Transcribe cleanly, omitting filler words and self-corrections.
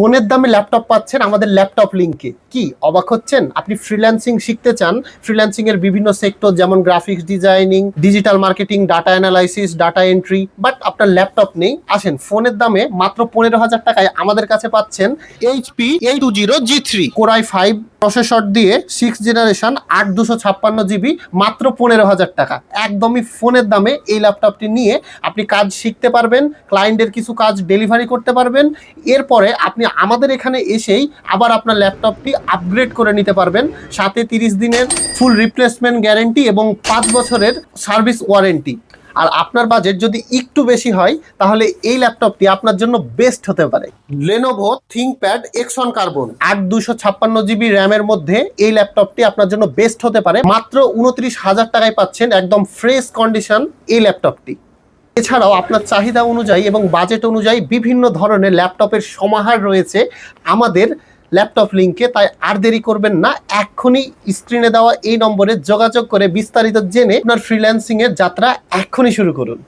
ফোনের দামে ল্যাপটপ পাচ্ছেন আমাদের ল্যাপটপ লিংকে। কি অবাক হচ্ছেন? আপনি ফ্রিল্যান্সিং শিখতে চান, ফ্রিল্যান্সিং এর বিভিন্ন সেক্টর যেমন graphics designing, digital marketing, data analysis, data entry, but আপনার ল্যাপটপ নেই। আসেন, ফোনের দামে মাত্র 15,000 টাকায় আমাদের কাছে পাচ্ছেন HP A20G3 Core i5 processor দিয়ে 6th জেনারেশন 8256 GB, মাত্র 15,000 টাকা। একদমই ফোনের দামে এই ল্যাপটপটি নিয়ে আপনি কাজ শিখতে পারবেন, ক্লায়েন্টের কিছু কাজ ডেলিভারি করতে পারবেন। এরপরে আপনি আমাদের এখানে এসেই আবার আপনার ল্যাপটপটি আপগ্রেড করে নিতে পারবেন, সাথে 30 দিনের ফুল রিপ্লেসমেন্ট গ্যারেন্টি এবং 5 বছরের সার্ভিস ওয়ারেন্টি। আর আপনার বাজেট যদি একটু বেশি হয় তাহলে এই ল্যাপটপটি আপনার জন্য বেস্ট হতে পারে। Lenovo ThinkPad X1 Carbon 8256 GB র্যামের মধ্যে এই ল্যাপটপটি আপনার জন্য বেস্ট হতে পারে। মাত্র 29,000 টাকায় পাচ্ছেন একদম ফ্রেশ কন্ডিশন এই ল্যাপটপটি। এছাড়াও আপনার চাহিদা অনুযায়ী এবং বাজেট অনুযায়ী বিভিন্ন ধরনের ল্যাপটপের সমাহার রয়েছে আমাদের ল্যাপটপ লিংকে। তাই আর দেরি করবেন না, এক্ষুনি স্ক্রিনে দেওয়া এই নম্বরে যোগাযোগ করে বিস্তারিত জেনে আপনার ফ্রিল্যান্সিং এর যাত্রা এক্ষুনি শুরু করুন।